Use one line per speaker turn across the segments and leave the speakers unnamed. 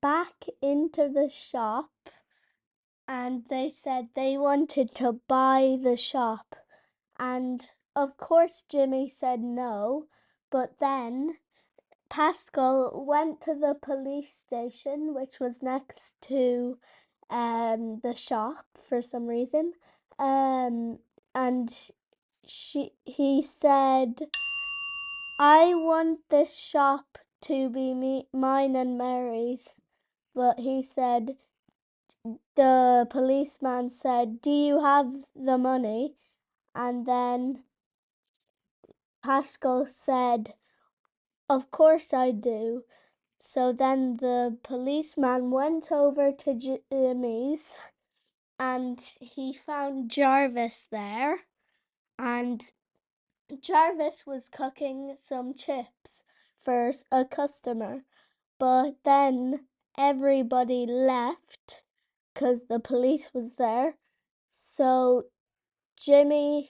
back into the shop and they said they wanted to buy the shop. And of course Jimmy said no, but then Pascal went to the police station, which was next to the shop for some reason. And he said, I want this shop to be mine and Mary's. But he said, the policeman said, do you have the money? And then Pascal said, of course I do. So then the policeman went over to Jimmy's and he found Jarvis there. And Jarvis was cooking some chips for a customer. But then everybody left because the police was there. So Jimmy,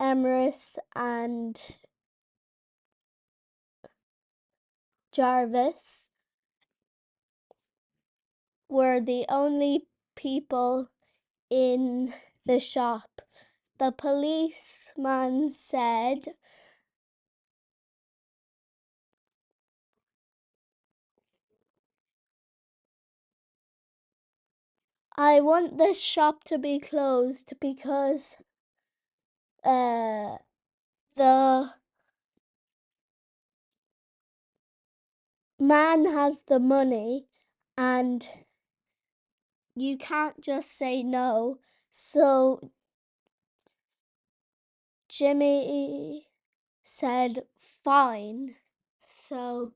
Emrys, and Jarvis were the only people in the shop. The policeman said, I want this shop to be closed because the man has the money and you can't just say no. So Jimmy said, fine. So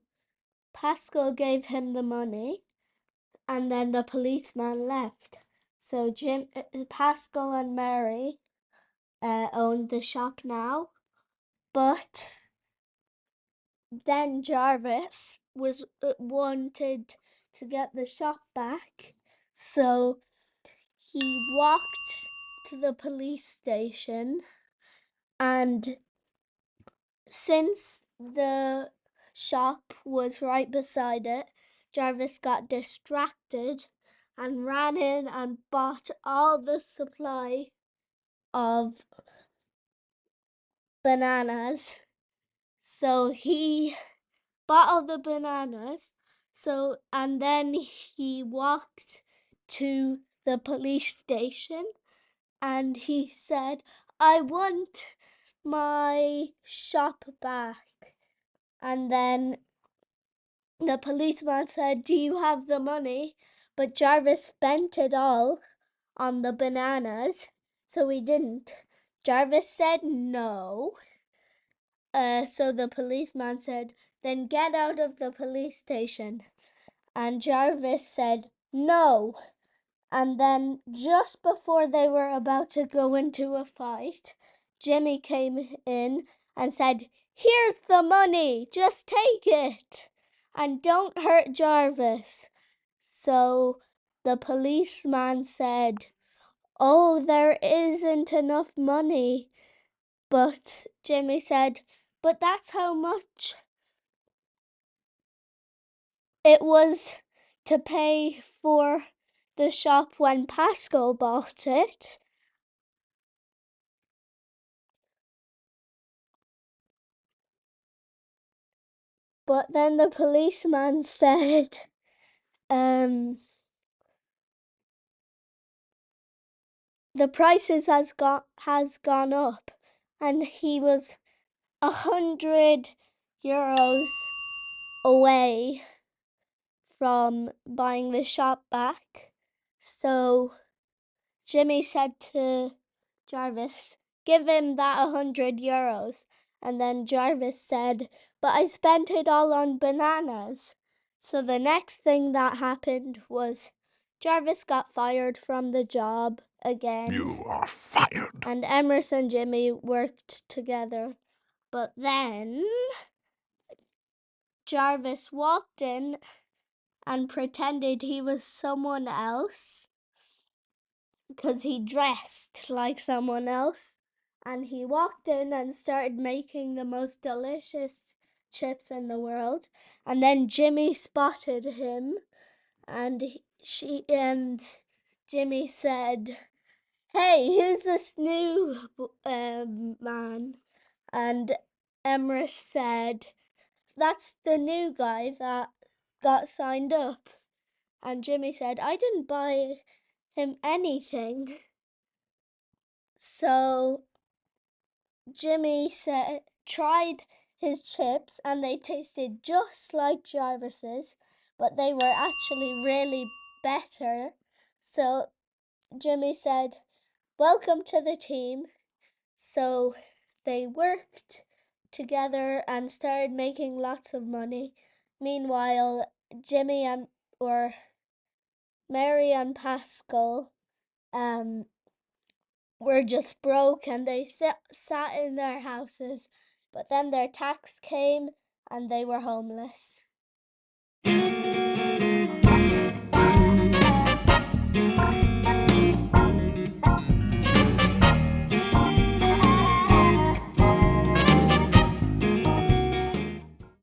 Pascal gave him the money and then the policeman left. So Pascal and Mary owned the shop now. But then Jarvis wanted to get the shop back. So he walked to the police station, and since the shop was right beside it, Jarvis got distracted and ran in and bought all the supply of bananas. So he bought all the bananas. And then he walked to the police station and he said, I want my shop back. And then the policeman said, do you have the money? But Jarvis spent it all on the bananas, so he didn't. Jarvis said no. So the policeman said, then get out of the police station. And Jarvis said, no. And then just before they were about to go into a fight, Jimmy came in and said, here's the money, just take it. And don't hurt Jarvis. So the policeman said, oh, there isn't enough money. But Jimmy said, but that's how much it was to pay for the shop when Pascal bought it. But then the policeman said, the prices has gone up, and he was 100 euros away from buying the shop back. So Jimmy said to Jarvis, give him that 100 euros. And then Jarvis said, but I spent it all on bananas. So the next thing that happened was Jarvis got fired from the job again.
You are fired.
And Emerson and Jimmy worked together. But then Jarvis walked in and pretended he was someone else because he dressed like someone else. And he walked in and started making the most delicious chips in the world. And then Jimmy spotted him, and Jimmy said, "Hey, who's this new man?" And Emrys said, "That's the new guy that got signed up." And Jimmy said, "I didn't buy him anything." So Jimmy tried his chips, and they tasted just like Jarvis's, but they were actually really better. So Jimmy said, "Welcome to the team." So they worked together and started making lots of money. Meanwhile, Jimmy and or Mary and Pascal were just broke, and they sat in their houses, but then their tax came and they were homeless.